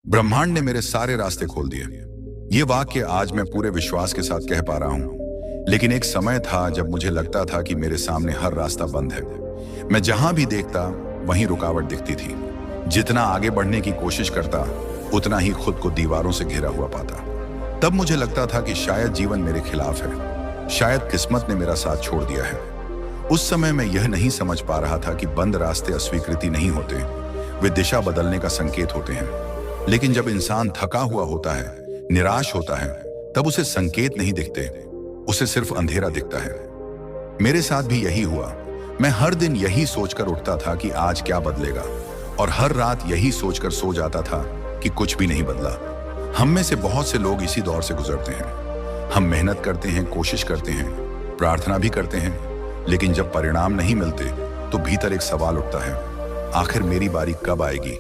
ब्रह्मांड ने मेरे सारे रास्ते खोल दिए। ये वाक्य आज मैं पूरे विश्वास के साथ कह पा रहा हूं, लेकिन एक समय था जब मुझे लगता था कि मेरे सामने हर रास्ता बंद है। मैं जहां भी देखता वहीं रुकावट दिखती थी। जितना आगे बढ़ने की कोशिश करता उतना ही खुद को दीवारों से घिरा हुआ पाता। तब मुझे लगता था कि शायद जीवन मेरे खिलाफ है, शायद किस्मत ने मेरा साथ छोड़ दिया है। उस समय मैं यह नहीं समझ पा रहा था कि बंद रास्ते अस्वीकृति नहीं होते, वे दिशा बदलने का संकेत होते हैं। लेकिन जब इंसान थका हुआ होता है, निराश होता है, तब उसे संकेत नहीं दिखते, उसे सिर्फ अंधेरा दिखता है। मेरे साथ भी यही हुआ। मैं हर दिन यही सोचकर उठता था कि आज क्या बदलेगा, और हर रात यही सोचकर सो जाता था कि कुछ भी नहीं बदला। हम में से बहुत से लोग इसी दौर से गुजरते हैं। हम मेहनत करते हैं, कोशिश करते हैं, प्रार्थना भी करते हैं, लेकिन जब परिणाम नहीं मिलते तो भीतर एक सवाल उठता है, आखिर मेरी बारी कब आएगी?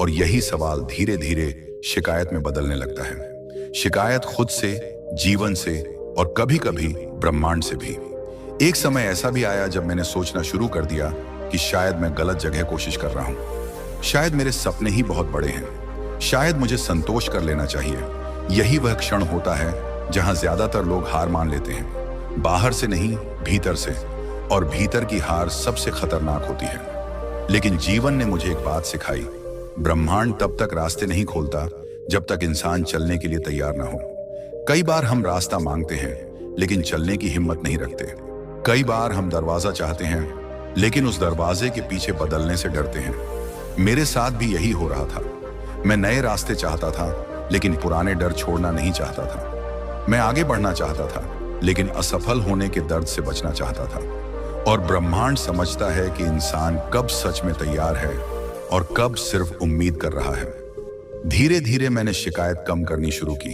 और यही सवाल धीरे धीरे शिकायत में बदलने लगता है। शिकायत खुद से, जीवन से, और कभी कभी ब्रह्मांड से भी। एक समय ऐसा भी आया जब मैंने सोचना शुरू कर दिया कि शायद मैं गलत जगह कोशिश कर रहा हूं, शायद मेरे सपने ही बहुत बड़े हैं, शायद मुझे संतोष कर लेना चाहिए। यही वह क्षण होता है जहां ज्यादातर लोग हार मान लेते हैं, बाहर से नहीं, भीतर से। और भीतर की हार सबसे खतरनाक होती है। लेकिन जीवन ने मुझे एक बात सिखाई, ब्रह्मांड तब तक रास्ते नहीं खोलता जब तक इंसान चलने के लिए तैयार ना हो। कई बार हम रास्ता मांगते हैं लेकिन चलने की हिम्मत नहीं रखते। कई बार हम दरवाजा चाहते हैं लेकिन उस दरवाजे के पीछे बदलने से डरते हैं। मेरे साथ भी यही हो रहा था। मैं नए रास्ते चाहता था लेकिन पुराने डर छोड़ना नहीं चाहता था। मैं आगे बढ़ना चाहता था लेकिन असफल होने के दर्द से बचना चाहता था। और ब्रह्मांड समझता है कि इंसान कब सच में तैयार है और कब सिर्फ उम्मीद कर रहा है। धीरे धीरे मैंने शिकायत कम करनी शुरू की।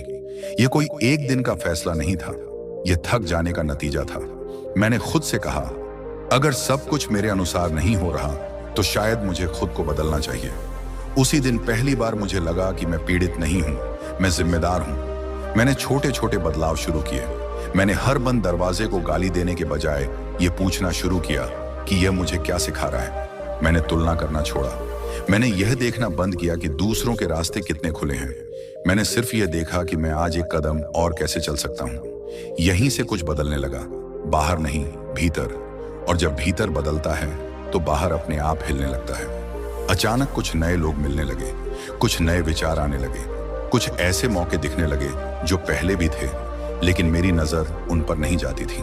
यह कोई एक दिन का फैसला नहीं था, यह थक जाने का नतीजा था। मैंने खुद से कहा, अगर सब कुछ मेरे अनुसार नहीं हो रहा तो शायद मुझे खुद को बदलना चाहिए। उसी दिन पहली बार मुझे लगा कि मैं पीड़ित नहीं हूं, मैं जिम्मेदार हूं। मैंने छोटे छोटे बदलाव शुरू किए। मैंने हर बंद दरवाजे को गाली देने के बजाय यह पूछना शुरू किया कि यह मुझे क्या सिखा रहा है। मैंने तुलना करना छोड़ा। मैंने यह देखना बंद किया कि दूसरों के रास्ते कितने खुले हैं। मैंने सिर्फ यह देखा कि मैं आज एक कदम और कैसे चल सकता हूं। यहीं से कुछ बदलने लगा, बाहर नहीं, भीतर। और जब भीतर बदलता है तो बाहर अपने आप हिलने लगता है। अचानक कुछ नए लोग मिलने लगे, कुछ नए विचार आने लगे, कुछ ऐसे मौके दिखने लगे जो पहले भी थे लेकिन मेरी नजर उन पर नहीं जाती थी।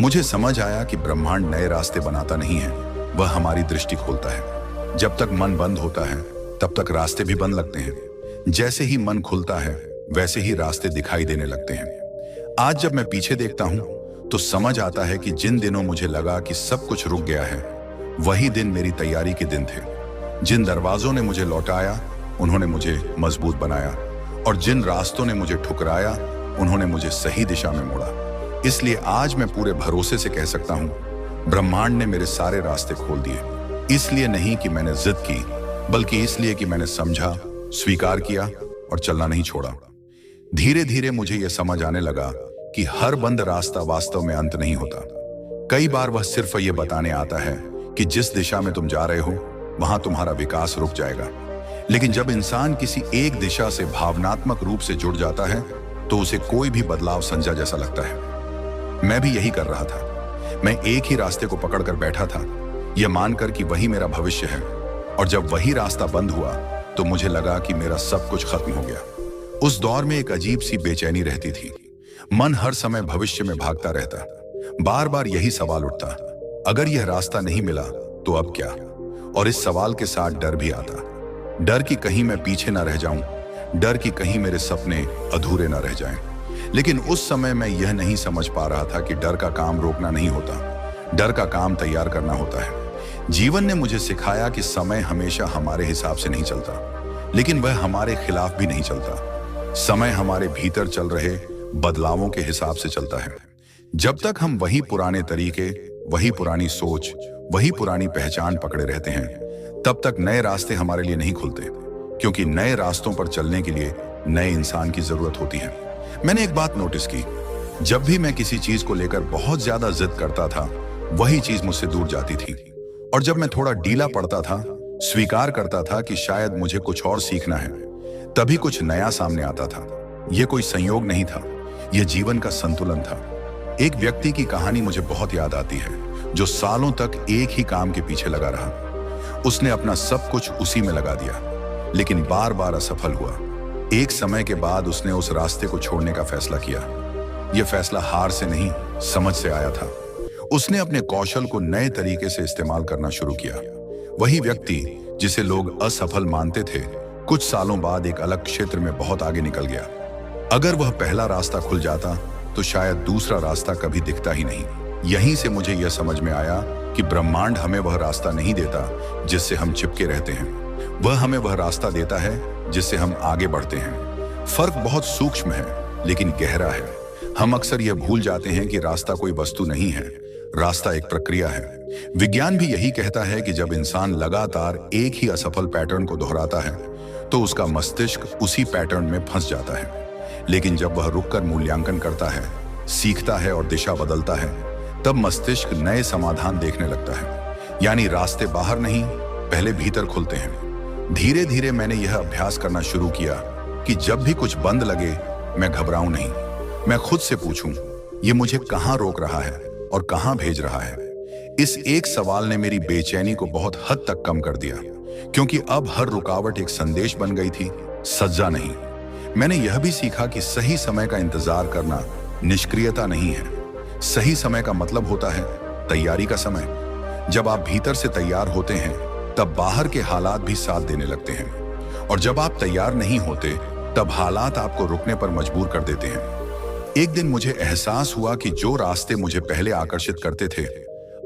मुझे समझ आया कि ब्रह्मांड नए रास्ते बनाता नहीं है, वह हमारी दृष्टि खोलता है। जब तक मन बंद होता है तब तक रास्ते भी बंद लगते हैं। जैसे ही मन खुलता है वैसे ही रास्ते दिखाई देने लगते हैं। आज जब मैं पीछे देखता हूं तो समझ आता है कि जिन दिनों मुझे लगा कि सब कुछ रुक गया है, वही दिन मेरी तैयारी के दिन थे। जिन दरवाजों ने मुझे लौटाया उन्होंने मुझे मजबूत बनाया, और जिन रास्तों ने मुझे ठुकराया उन्होंने मुझे सही दिशा में मोड़ा। इसलिए आज मैं पूरे भरोसे से कह सकता हूं, ब्रह्मांड ने मेरे सारे रास्ते खोल दिए। इसलिए नहीं कि मैंने जिद की, बल्कि इसलिए कि मैंने समझा, स्वीकार किया और चलना नहीं छोड़ा। धीरे धीरे मुझे यह समझ आने लगा कि हर बंद रास्ता वास्तव में अंत नहीं होता। कई बार वह सिर्फ यह बताने आता है कि जिस दिशा में तुम जा रहे हो वहां तुम्हारा विकास रुक जाएगा। लेकिन जब इंसान किसी एक दिशा से भावनात्मक रूप से जुड़ जाता है तो उसे कोई भी बदलाव संजा जैसा लगता है। मैं भी यही कर रहा था। मैं एक ही रास्ते को पकड़कर बैठा था, यह मानकर कि वही मेरा भविष्य है। और जब वही रास्ता बंद हुआ तो मुझे लगा कि मेरा सब कुछ खत्म हो गया। उस दौर में एक अजीब सी बेचैनी रहती थी। मन हर समय भविष्य में भागता रहता। बार बार यही सवाल उठता, अगर यह रास्ता नहीं मिला तो अब क्या? और इस सवाल के साथ डर भी आता। डर कि कहीं मैं पीछे ना रह जाऊं, डर कि कहीं मेरे सपने अधूरे ना रह जाएं। लेकिन उस समय मैं यह नहीं समझ पा रहा था कि डर का काम रोकना नहीं होता, डर का काम तैयार करना होता है। जीवन ने मुझे सिखाया कि समय हमेशा हमारे हिसाब से नहीं चलता, लेकिन वह हमारे खिलाफ भी नहीं चलता। समय हमारे भीतर चल रहे बदलावों के हिसाब से चलता है। जब तक हम वही पुराने तरीके, वही पुरानी सोच, वही पुरानी पहचान पकड़े रहते हैं, तब तक नए रास्ते हमारे लिए नहीं खुलते, क्योंकि नए रास्तों पर चलने के लिए नए इंसान की जरूरत होती है। मैंने एक बात नोटिस की, जब भी मैं किसी चीज को लेकर बहुत ज्यादा जिद करता था, वही चीज मुझसे दूर जाती थी। और जब मैं थोड़ा ढीला पड़ता था, स्वीकार करता था कि शायद मुझे कुछ और सीखना है, तभी कुछ नया सामने आता था। यह कोई संयोग नहीं था, यह जीवन का संतुलन था। एक व्यक्ति की कहानी मुझे बहुत याद आती है, जो सालों तक एक ही काम के पीछे लगा रहा। उसने अपना सब कुछ उसी में लगा दिया, लेकिन बार बार असफल हुआ। एक समय के बाद उसने उस रास्ते को छोड़ने का फैसला किया। यह फैसला हार से नहीं, समझ से आया था। उसने अपने कौशल को नए तरीके से इस्तेमाल करना शुरू किया। वही व्यक्ति जिसे लोग असफल मानते थे, कुछ सालों बाद एक अलग क्षेत्र में बहुत आगे निकल गया। अगर वह पहला रास्ता खुल जाता तो शायद दूसरा रास्ता कभी दिखता ही नहीं। यहीं से मुझे यह समझ में आया कि ब्रह्मांड हमें वह रास्ता नहीं देता जिससे हम चिपके रहते हैं। वह हमें वह रास्ता देता है जिससे हम आगे बढ़ते हैं। फर्क बहुत सूक्ष्म है, लेकिन गहरा है। हम अक्सर यह भूल जाते हैं कि रास्ता कोई वस्तु नहीं है, रास्ता एक प्रक्रिया है। विज्ञान भी यही कहता है कि जब इंसान लगातार एक ही असफल पैटर्न को दोहराता है तो उसका मस्तिष्क उसी पैटर्न में फंस जाता है। लेकिन जब वह रुककर मूल्यांकन करता है, सीखता है और दिशा बदलता है, तब मस्तिष्क नए समाधान देखने लगता है। यानी रास्ते बाहर नहीं, पहले भीतर खुलते हैं। धीरे धीरे मैंने यह अभ्यास करना शुरू किया कि जब भी कुछ बंद लगे, मैं घबराऊं नहीं। मैं खुद से पूछूं, ये मुझे कहां रोक रहा है और कहां भेज रहा है। इस एक सवाल ने मेरी बेचैनी को बहुत हद तक कम कर दिया, क्योंकि अब हर रुकावट एक संदेश बन गई थी, सज्जा नहीं। मैंने यह भी सीखा कि सही समय का इंतजार करना निष्क्रियता नहीं है। सही समय का मतलब होता है तैयारी का समय। जब आप भीतर से तैयार होते हैं, तब बाहर के हालात भी साथ देने लगते हैं। और जब आप तैयार नहीं होते, तब हालात आपको रुकने पर मजबूर कर देते हैं। एक दिन मुझे एहसास हुआ कि जो रास्ते मुझे पहले आकर्षित करते थे,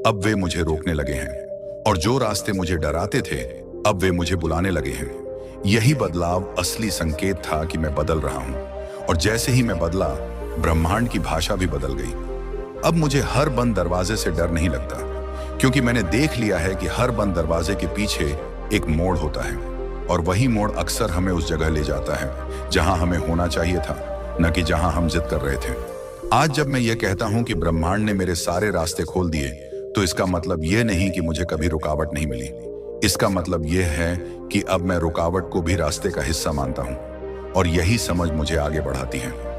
अब वे मुझे रोकने लगे हैं। और जो रास्ते मुझे डराते थे, अब वे मुझे बुलाने लगे हैं। यही बदलाव असली संकेत था कि मैं बदल रहा हूं। और जैसे ही मैं बदला, ब्रह्मांड की भाषा भी बदल गई। अब मुझे हर बंद दरवाजे से डर नहीं लगता, क्योंकि मैंने देख लिया है कि हर बंद दरवाजे के पीछे एक मोड़ होता है। और वही मोड़ अक्सर हमें उस जगह ले जाता है जहां हमें होना चाहिए था, न कि जहां हम जिद कर रहे थे। आज जब मैं ये कहता हूं कि ब्रह्मांड ने मेरे सारे रास्ते खोल दिए, तो इसका मतलब यह नहीं कि मुझे कभी रुकावट नहीं मिली। इसका मतलब यह है कि अब मैं रुकावट को भी रास्ते का हिस्सा मानता हूं, और यही समझ मुझे आगे बढ़ाती है।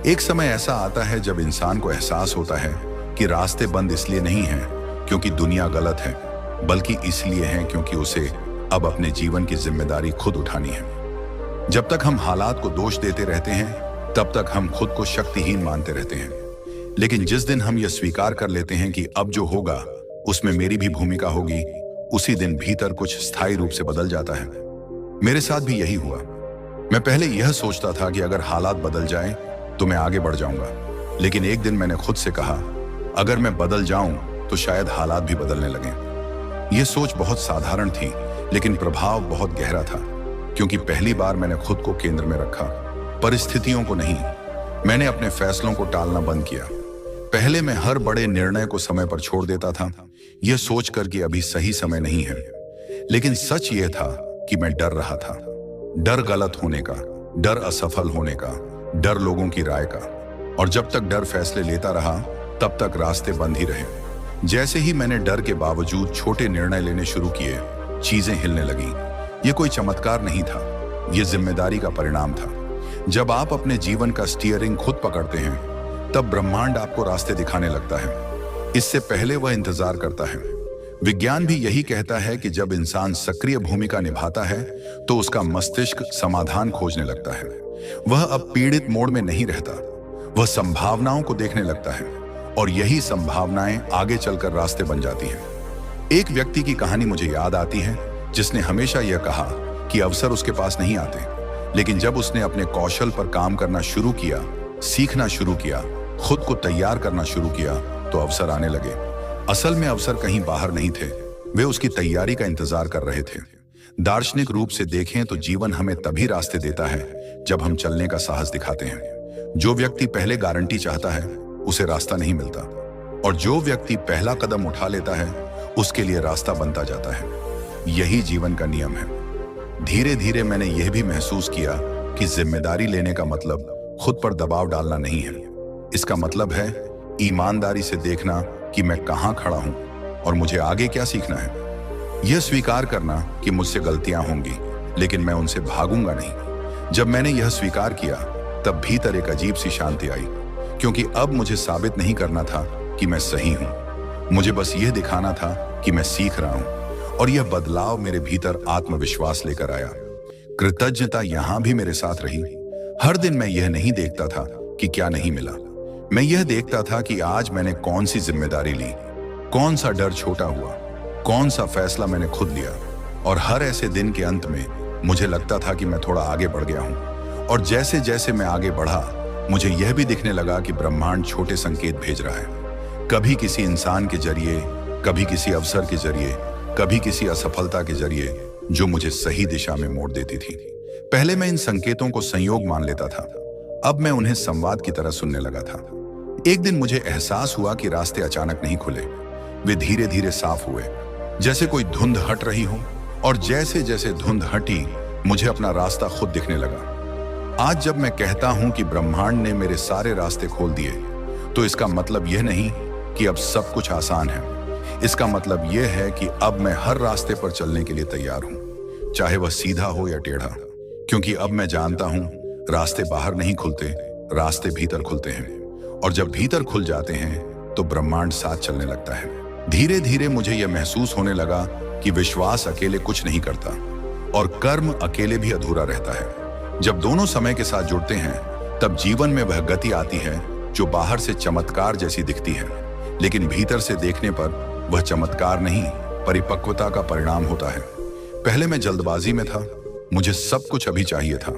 एक समय ऐसा आता है जब इंसान को एहसास होता है कि रास्ते बंद इसलिए नहीं हैं क्योंकि दुनिया गलत है, बल्कि इसलिए हैं क्योंकि उसे अब अपने जीवन की जिम्मेदारी खुद उठानी है। जब तक हम हालात को दोष देते रहते हैं, तब तक हम खुद को शक्तिहीन मानते रहते हैं। लेकिन जिस दिन हम यह स्वीकार कर लेते हैं कि अब जो होगा उसमें मेरी भी भूमिका होगी, उसी दिन भीतर कुछ स्थायी रूप से बदल जाता है। मेरे साथ भी यही हुआ। मैं पहले यह सोचता था कि अगर हालात बदल जाएं तो मैं आगे बढ़ जाऊंगा। लेकिन एक दिन मैंने खुद से कहा, अगर मैं बदल जाऊं तो शायद हालात भी बदलने लगें। यह सोच बहुत साधारण थी, लेकिन प्रभाव बहुत गहरा था, क्योंकि पहली बार मैंने खुद को केंद्र में रखा, परिस्थितियों को नहीं। मैंने अपने फैसलों को टालना बंद किया। पहले मैं हर बड़े निर्णय को समय पर छोड़ देता था, यह सोचकर कि अभी सही समय नहीं है। लेकिन सच यह था कि मैं डर रहा था। डर गलत होने का, डर असफल होने का, डर लोगों की राय का। और जब तक डर फैसले लेता रहा, तब तक रास्ते बंद ही रहे। जैसे ही मैंने डर के बावजूद छोटे निर्णय लेने शुरू किए, चीजें हिलने लगी। यह कोई चमत्कार नहीं था, यह जिम्मेदारी का परिणाम था। जब आप अपने जीवन का स्टीयरिंग खुद पकड़ते हैं, तब ब्रह्मांड आपको रास्ते दिखाने लगता है। इससे पहले वह इंतजार करता है। विज्ञान भी यही कहता है कि जब इंसान सक्रिय भूमिका निभाता है, तो उसका मस्तिष्क समाधान खोजने लगता है। वह अब पीड़ित मोड में नहीं रहता, वह संभावनाओं को देखने लगता है, और यही संभावनाएं आगे चलकर रास्ते बन जाती हैं। एक व्यक्ति की कहानी मुझे याद आती है, जिसने हमेशा यह कहा कि अवसर उसके पास नहीं आते, लेकिन जब उसने अपने कौशल पर काम करना शुरू किया, सीखना शुरू किया, खुद को तैयार करना शुरू किया, तो अवसर आने लगे। असल में अवसर कहीं बाहर नहीं थे, वे उसकी तैयारी का इंतजार कर रहे थे। दार्शनिक रूप से देखें तो जीवन हमें तभी रास्ते देता है जब हम चलने का साहस दिखाते हैं। जो व्यक्ति पहले गारंटी चाहता है, उसे रास्ता नहीं मिलता, और जो व्यक्ति पहला कदम उठा लेता है, उसके लिए रास्ता बनता जाता है। यही जीवन का नियम है। धीरे धीरे मैंने यह भी महसूस किया कि जिम्मेदारी लेने का मतलब खुद पर दबाव डालना नहीं है। इसका मतलब है ईमानदारी से देखना कि मैं कहां खड़ा हूं और मुझे आगे क्या सीखना है। यह स्वीकार करना कि मुझसे गलतियां होंगी, लेकिन मैं उनसे भागूंगा नहीं। जब मैंने यह स्वीकार किया तब भीतर एक अजीब सी शांति आई, क्योंकि अब मुझे साबित नहीं करना था कि मैं सही हूं। मुझे बस यह दिखाना था कि मैं सीख रहा हूं, और यह बदलाव मेरे भीतर आत्मविश्वास लेकर आया। कृतज्ञता यहां भी मेरे साथ रही। हर दिन मैं यह नहीं देखता था कि क्या नहीं मिला, मैं यह देखता था कि आज मैंने कौन सी जिम्मेदारी ली, कौन सा डर छोटा हुआ, कौन सा फैसला मैंने खुद लिया। और हर ऐसे दिन के अंत में मुझे लगता था कि मैं थोड़ा आगे बढ़ गया हूं। और जैसे जैसे मैं आगे बढ़ा, मुझे यह भी दिखने लगा कि ब्रह्मांड छोटे संकेत भेज रहा है, कभी किसी इंसान के जरिए, कभी किसी अवसर के जरिए, कभी किसी असफलता के जरिए, जो मुझे सही दिशा में मोड़ देती थी। पहले मैं इन संकेतों को संयोग मान लेता था, अब मैं उन्हें संवाद की तरह सुनने लगा था। एक दिन मुझे एहसास हुआ कि रास्ते अचानक नहीं खुले, वे धीरे धीरे साफ हुए, जैसे कोई धुंध हट रही हो। और जैसे जैसे धुंध हटी, मुझे अपना रास्ता खुद दिखने लगा। आज जब मैं कहता हूं कि ब्रह्मांड ने मेरे सारे रास्ते खोल दिए, तो इसका मतलब यह नहीं कि अब सब कुछ आसान है। इसका मतलब यह है कि अब मैं हर रास्ते पर चलने के लिए तैयार हूं, चाहे वह सीधा हो या टेढ़ा, क्योंकि अब मैं जानता हूं रास्ते बाहर नहीं खुलते, रास्ते भीतर खुलते हैं। और जब भीतर खुल जाते हैं तो ब्रह्मांड साथ चलने लगता है। धीरे धीरे मुझे यह महसूस होने लगा कि विश्वास अकेले कुछ नहीं करता और कर्म अकेले भी अधूरा रहता है। जब दोनों समय के साथ जुड़ते हैं, तब जीवन में वह गति आती है जो बाहर से चमत्कार जैसी दिखती है, लेकिन भीतर से देखने पर वह चमत्कार नहीं, परिपक्वता का परिणाम होता है। पहले मैं जल्दबाजी में था, मुझे सब कुछ अभी चाहिए था।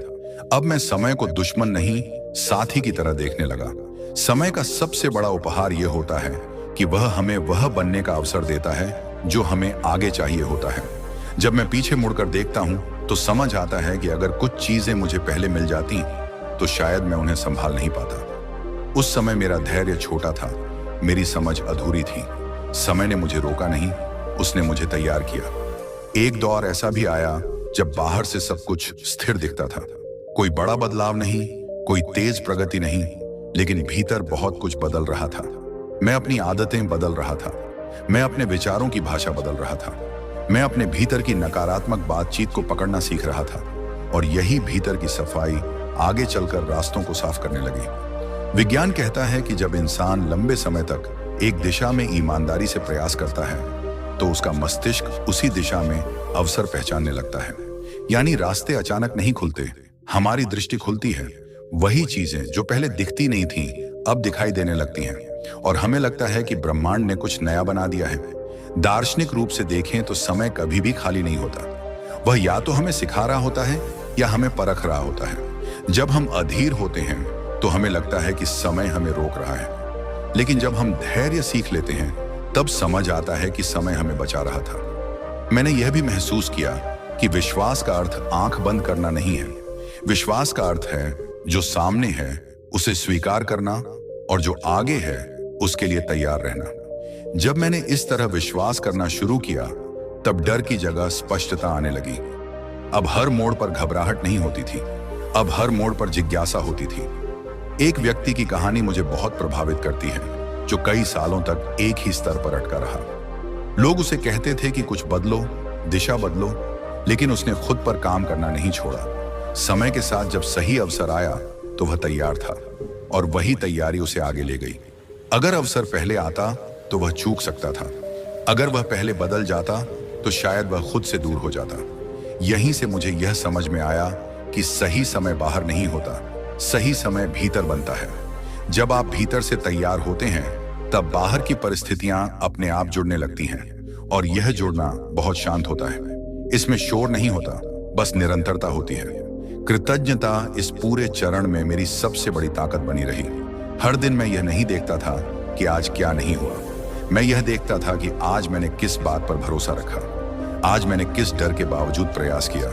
अब मैं समय को दुश्मन नहीं, साथी की तरह देखने लगा। समय का सबसे बड़ा उपहार यह होता है कि वह हमें वह बनने का अवसर देता है जो हमें आगे चाहिए होता है। जब मैं पीछे मुड़कर देखता हूं तो समझ आता है कि अगर कुछ चीजें मुझे पहले मिल जाती तो शायद मैं उन्हें संभाल नहीं पाता। उस समय मेरा धैर्य छोटा था, मेरी समझ अधूरी थी। समय ने मुझे रोका नहीं, उसने मुझे तैयार किया। एक दौर ऐसा भी आया जब बाहर से सब कुछ स्थिर दिखता था, कोई बड़ा बदलाव नहीं, कोई तेज प्रगति नहीं, लेकिन भीतर बहुत कुछ बदल रहा था। मैं अपनी आदतें बदल रहा था, मैं अपने विचारों की भाषा बदल रहा था, मैं अपने भीतर की नकारात्मक बातचीत को पकड़ना सीख रहा था। और यही भीतर की सफाई आगे चलकर रास्तों को साफ करने लगी। विज्ञान कहता है कि जब इंसान लंबे समय तक एक दिशा में ईमानदारी से प्रयास करता है तो उसका मस्तिष्क उसी दिशा में अवसर पहचानने लगता है। यानी रास्ते अचानक नहीं खुलते, हमारी दृष्टि खुलती है। वही चीजें जो पहले दिखती नहीं थी अब दिखाई देने लगती हैं, और हमें लगता है कि ब्रह्मांड ने कुछ नया बना दिया है। दार्शनिक रूप से देखें तो समय कभी भी खाली नहीं होता, वह या तो हमें सिखा रहा होता है या हमें परख रहा होता है। जब हम अधीर होते हैं तो हमें लगता है कि समय हमें रोक रहा है, लेकिन जब हम धैर्य सीख लेते हैं तब समझ आता है कि समय हमें बचा रहा था। मैंने यह भी महसूस किया कि विश्वास का अर्थ आंख बंद करना नहीं है। विश्वास का अर्थ है जो सामने है उसे स्वीकार करना, और जो आगे है उसके लिए तैयार रहना। जब मैंने इस तरह विश्वास करना शुरू किया तब डर की जगह स्पष्टता आने लगी। अब हर मोड़ पर घबराहट नहीं होती थी, अब हर मोड़ पर जिज्ञासा होती थी। एक व्यक्ति की कहानी मुझे बहुत प्रभावित करती है, जो कई सालों तक एक ही स्तर पर अटका रहा। लोग उसे कहते थे कि कुछ बदलो, दिशा बदलो, लेकिन उसने खुद पर काम करना नहीं छोड़ा। समय के साथ जब सही अवसर आया तो वह तैयार था, और वही तैयारी उसे आगे ले गई। अगर अवसर पहले आता तो वह चूक सकता था, अगर वह पहले बदल जाता तो शायद वह खुद से दूर हो जाता। यहीं से मुझे यह समझ में आया कि सही समय बाहर नहीं होता, सही समय भीतर बनता है। जब आप भीतर से तैयार होते हैं तब बाहर की परिस्थितियां अपने आप जुड़ने लगती हैं, और यह जुड़ना बहुत शांत होता है। इसमें शोर नहीं होता, बस निरंतरता होती है। कृतज्ञता इस पूरे चरण में मेरी सबसे बड़ी ताकत बनी रही। हर दिन मैं यह नहीं देखता था कि आज क्या नहीं हुआ, मैं यह देखता था कि आज मैंने किस बात पर भरोसा रखा, आज मैंने किस डर के बावजूद प्रयास किया।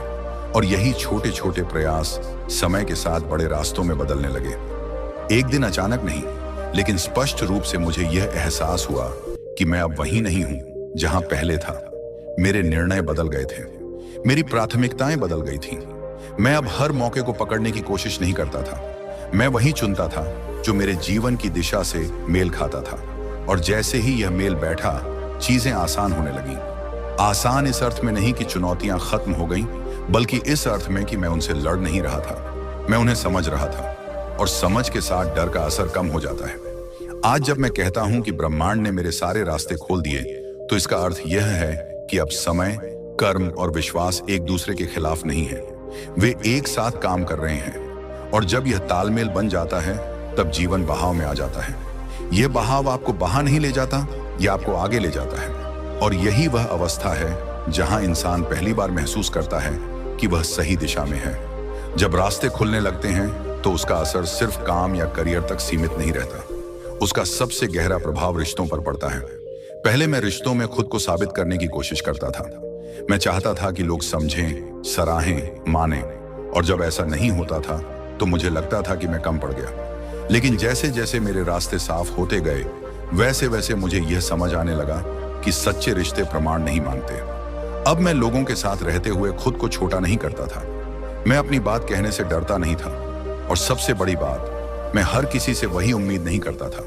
और यही छोटे छोटे प्रयास समय के साथ बड़े रास्तों में बदलने लगे। एक दिन अचानक नहीं, लेकिन स्पष्ट रूप से मुझे यह एहसास हुआ कि मैं अब वहीं नहीं हूं जहां पहले था। मेरे निर्णय बदल गए थे, मेरी प्राथमिकताएं बदल गई थीं। मैं अब हर मौके को पकड़ने की कोशिश नहीं करता था, मैं वही चुनता था जो मेरे जीवन की दिशा से मेल खाता था। और जैसे ही यह मेल बैठा, चीजें आसान होने लगीं। आसान इस अर्थ में नहीं कि चुनौतियां खत्म हो गईं, बल्कि इस अर्थ में कि मैं उनसे लड़ नहीं रहा था, मैं उन्हें समझ रहा था। और समझ के साथ डर का असर कम हो जाता है। आज जब मैं कहता हूं कि ब्रह्मांड ने मेरे सारे रास्ते खोल दिए, तो इसका अर्थ यह है कि अब समय, कर्म और विश्वास एक दूसरे के खिलाफ नहीं है, वे एक साथ काम कर रहे हैं। और जब यह तालमेल बन जाता है, तब जीवन बहाव में आ जाता है। यह बहाव आपको बहा नहीं ले जाता, यह आपको आगे ले जाता है। और यही वह अवस्था है जहां इंसान पहली बार महसूस करता है कि वह सही दिशा में है। जब रास्ते खुलने लगते हैं तो उसका असर सिर्फ काम या करियर तक सीमित नहीं रहता, उसका सबसे गहरा प्रभाव रिश्तों पर पड़ता है। पहले मैं रिश्तों में खुद को साबित करने की कोशिश करता था। मैं चाहता था कि लोग समझें, सराहें, मानें। और जब ऐसा नहीं होता था तो मुझे लगता था कि मैं कम पड़ गया। लेकिन जैसे जैसे मेरे रास्ते साफ होते गए, वैसे वैसे मुझे यह समझ आने लगा कि सच्चे रिश्ते प्रमाण नहीं मांगते। अब मैं लोगों के साथ रहते हुए खुद को छोटा नहीं करता था। मैं अपनी बात कहने से डरता नहीं था। और सबसे बड़ी बात, मैं हर किसी से वही उम्मीद नहीं करता था।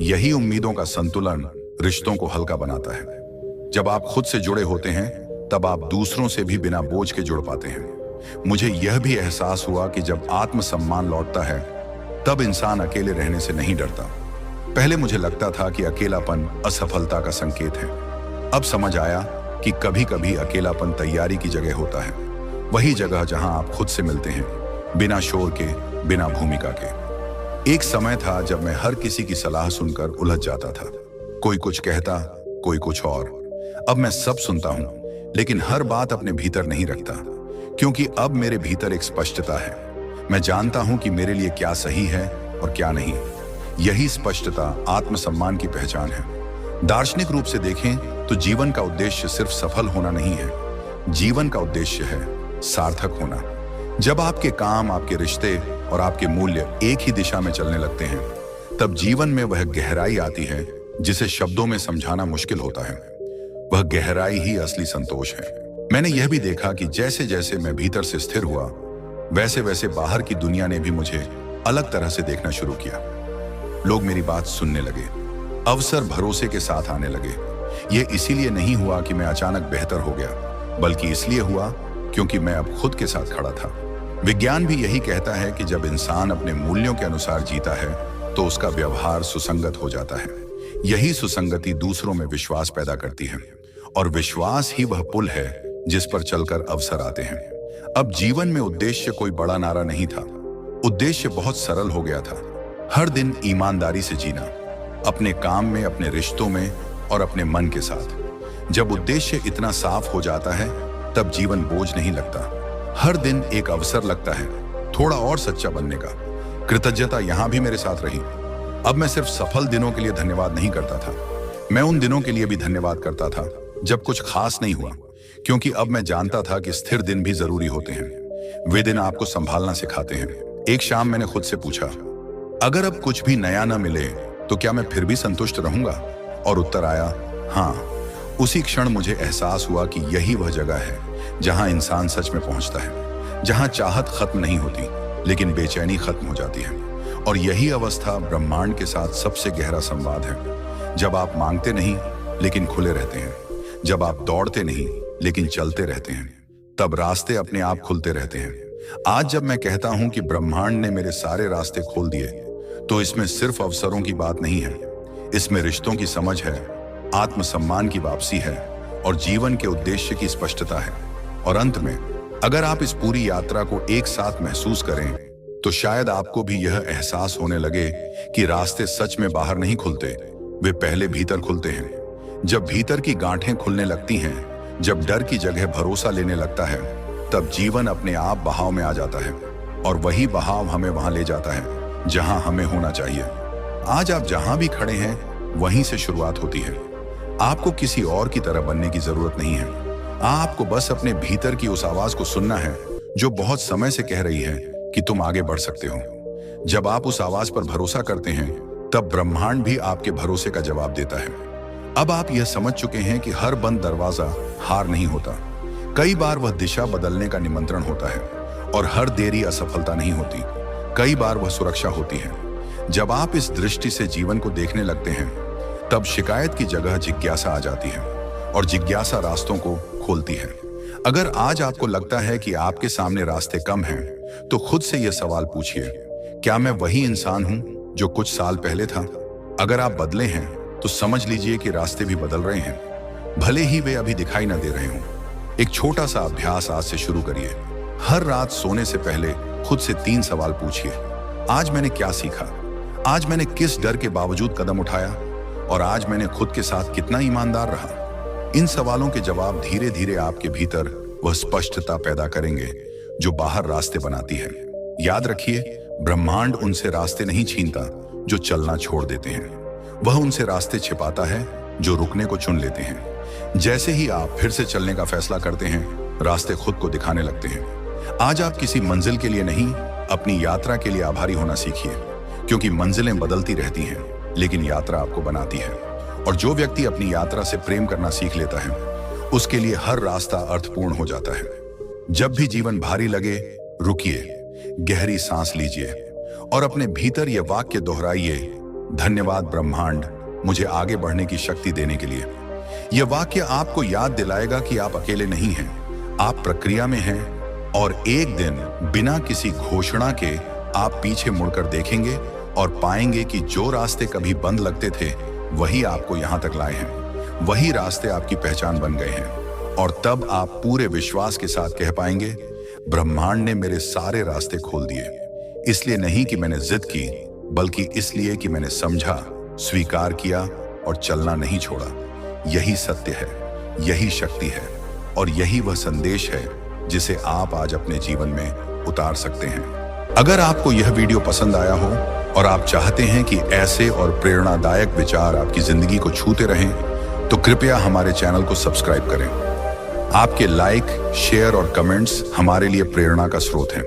यही उम्मीदों का संतुलन रिश्तों को हल्का बनाता है। जब आप खुद से जुड़े होते हैं, तब आप दूसरों से भी बिना बोझ के जुड़ पाते हैं। मुझे यह भी एहसास हुआ कि जब आत्मसम्मान लौटता है, तब इंसान अकेले रहने से नहीं डरता। पहले मुझे लगता था कि अकेलापन असफलता का संकेत है। अब समझ आया कि कभी कभी अकेलापन तैयारी की जगह होता है, वही जगह जहां आप खुद से मिलते हैं, बिना शोर के, बिना भूमिका के। एक समय था जब मैं हर किसी की सलाह सुनकर उलझ जाता था। कोई कुछ कहता, कोई कुछ और। अब मैं सब सुनता हूं, लेकिन हर बात अपने भीतर नहीं रखता, क्योंकि अब मेरे भीतर एक स्पष्टता है। मैं जानता हूं कि मेरे लिए क्या सही है और क्या नहीं। यही स्पष्टता आत्मसम्मान की पहचान है। दार्शनिक रूप से देखें तो जीवन का उद्देश्य सिर्फ सफल होना नहीं है, जीवन का उद्देश्य है सार्थक होना। जब आपके काम, आपके रिश्ते और आपके मूल्य एक ही दिशा में चलने लगते हैं, तब जीवन में वह गहराई आती है जिसे शब्दों में समझाना मुश्किल होता है। वह गहराई ही असली संतोष है। मैंने यह भी देखा कि जैसे जैसे मैं भीतर से स्थिर हुआ, वैसे वैसे बाहर की दुनिया ने भी मुझे अलग तरह से देखना शुरू किया। लोग मेरी बात सुनने लगे, अवसर भरोसे के साथ आने लगे। यह इसीलिए नहीं हुआ कि मैं अचानक बेहतर हो गया, बल्कि इसलिए हुआ क्योंकि मैं अब खुद के साथ खड़ा था। विज्ञान भी यही कहता है कि जब इंसान अपने मूल्यों के अनुसार जीता है, तो उसका व्यवहार सुसंगत हो जाता है। यही सुसंगति दूसरों में विश्वास पैदा करती है, और विश्वास ही वह पुल है जिस पर चलकर अवसर आते हैं। अब जीवन में उद्देश्य कोई बड़ा नारा नहीं था। उद्देश्य बहुत सरल हो गया था। हर दिन ईमानदारी से जीना, अपने काम में, अपने रिश्तों में और अपने मन के साथ। जब उद्देश्य इतना साफ हो जाता है, तब जीवन बोझ नहीं लगता। हर दिन एक अवसर लगता है थोड़ा और सच्चा बनने का। कृतज्ञता यहां भी मेरे साथ रही। अब मैं सिर्फ सफल दिनों के लिए धन्यवाद नहीं करता था, मैं उन दिनों के लिए भी धन्यवाद करता था जब कुछ खास नहीं हुआ, क्योंकि अब मैं जानता था कि स्थिर दिन भी जरूरी होते हैं। वे दिन आपको संभालना सिखाते हैं। एक शाम मैंने खुद से पूछा, अगर अब कुछ भी नया न मिले तो क्या मैं फिर भी संतुष्ट रहूंगा? और उत्तर आया, हाँ। उसी क्षण मुझे एहसास हुआ कि यही वह जगह है जहां इंसान सच में पहुंचता है, जहां चाहत खत्म नहीं होती, लेकिन बेचैनी खत्म हो जाती है। और यही अवस्था ब्रह्मांड के साथ सबसे गहरा संवाद है। जब आप मांगते नहीं लेकिन खुले रहते हैं, जब आप दौड़ते नहीं लेकिन चलते रहते हैं, तब रास्ते अपने आप खुलते रहते हैं। आज जब मैं कहता हूं कि ब्रह्मांड ने मेरे सारे रास्ते खोल दिए, तो इसमें सिर्फ अवसरों की बात नहीं है, इसमें रिश्तों की समझ है, आत्मसम्मान की वापसी है और जीवन के उद्देश्य की स्पष्टता है। और अंत में, अगर आप इस पूरी यात्रा को एक साथ महसूस करें, तो शायद आपको भी यह एहसास होने लगे कि रास्ते सच में बाहर नहीं खुलते, वे पहले भीतर खुलते हैं। जब भीतर की गांठें खुलने लगती हैं, जब डर की जगह भरोसा लेने लगता है, तब जीवन अपने आप बहाव में आ जाता है। और वही बहाव हमें वहां ले जाता है जहां हमें होना चाहिए। आज आप जहां भी खड़े हैं, वहीं से शुरुआत होती है। आपको किसी और की तरह बनने की जरूरत नहीं है। आपको बस अपने भीतर की उस आवाज को सुनना है जो बहुत समय से कह रही है कि तुम आगे बढ़ सकते हो। जब आप उस आवाज पर भरोसा करते हैं, तब ब्रह्मांड भी आपके भरोसे का जवाब देता है। अब आप यह समझ चुके हैं कि हर बंद दरवाजा हार नहीं होता। कई बार वह दिशा बदलने का निमंत्रण होता है, और हर देरी असफलता नहीं होती, कई बार वह सुरक्षा होती है। जब आप इस दृष्टि से जीवन को देखने लगते हैं, तब शिकायत की जगह जिज्ञासा आ जाती है, और जिज्ञासा रास्तों को खोलती है। अगर आज आपको लगता है कि आपके सामने रास्ते कम हैं, तो खुद से यह सवाल पूछिए, क्या मैं वही इंसान हूं जो कुछ साल पहले था? अगर आप बदले हैं तो समझ लीजिए कि रास्ते भी बदल रहे हैं, भले ही वे अभी दिखाई ना दे रहे हों। एक छोटा सा अभ्यास आज से शुरू करिए। हर रात सोने से पहले खुद से 3 सवाल पूछिए। आज मैंने क्या सीखा? आज मैंने किस डर के बावजूद कदम उठाया? और आज मैंने खुद के साथ कितना ईमानदार रहा? इन सवालों के जवाब धीरे धीरे आपके भीतर वह स्पष्टता पैदा करेंगे जो बाहर रास्ते बनाती है। याद रखिए, ब्रह्मांड उनसे रास्ते नहीं छीनता जो चलना छोड़ देते हैं, वह उनसे रास्ते छिपाता है जो रुकने को चुन लेते हैं। जैसे ही आप फिर से चलने का फैसला करते हैं, रास्ते खुद को दिखाने लगते हैं। आज आप किसी मंजिल के लिए नहीं, अपनी यात्रा के लिए आभारी होना सीखिए, क्योंकि मंजिलें बदलती रहती हैं, लेकिन यात्रा आपको बनाती है। और जो व्यक्ति अपनी यात्रा से प्रेम करना सीख लेता है, उसके लिए हर रास्ता अर्थपूर्ण हो जाता है। जब भी जीवन भारी लगे, रुकिए, गहरी सांस लीजिए और अपने भीतर यह वाक्य दोहराइए, धन्यवाद ब्रह्मांड, मुझे आगे बढ़ने की शक्ति देने के लिए। यह वाक्य आपको याद दिलाएगा कि आप अकेले नहीं हैं, आप प्रक्रिया में हैं, और एक दिन बिना किसी घोषणा के आप पीछे मुड़कर देखेंगे और पाएंगे कि जो रास्ते कभी बंद लगते थे, वही आपको यहां तक लाए हैं, वही रास्ते आपकी पहचान बन गए हैं। और तब आप पूरे विश्वास के साथ कह पाएंगे, ब्रह्मांड ने मेरे सारे रास्ते खोल दिए, इसलिए नहीं कि मैंने जिद की, बल्कि इसलिए कि मैंने समझा, स्वीकार किया और चलना नहीं छोड़ा। यही सत्य है, यही शक्ति है, और यही वह संदेश है जिसे आप आज अपने जीवन में उतार सकते हैं। अगर आपको यह वीडियो पसंद आया हो और आप चाहते हैं कि ऐसे और प्रेरणादायक विचार आपकी जिंदगी को छूते रहें, तो कृपया हमारे चैनल को सब्सक्राइब करें। आपके लाइक, शेयर और कमेंट्स हमारे लिए प्रेरणा का स्रोत हैं।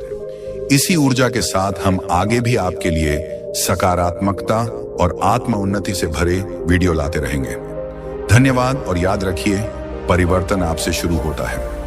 इसी ऊर्जा के साथ हम आगे भी आपके लिए सकारात्मकता और आत्म उन्नति से भरे वीडियो लाते रहेंगे। धन्यवाद, और याद रखिए, परिवर्तन आपसे शुरू होता है।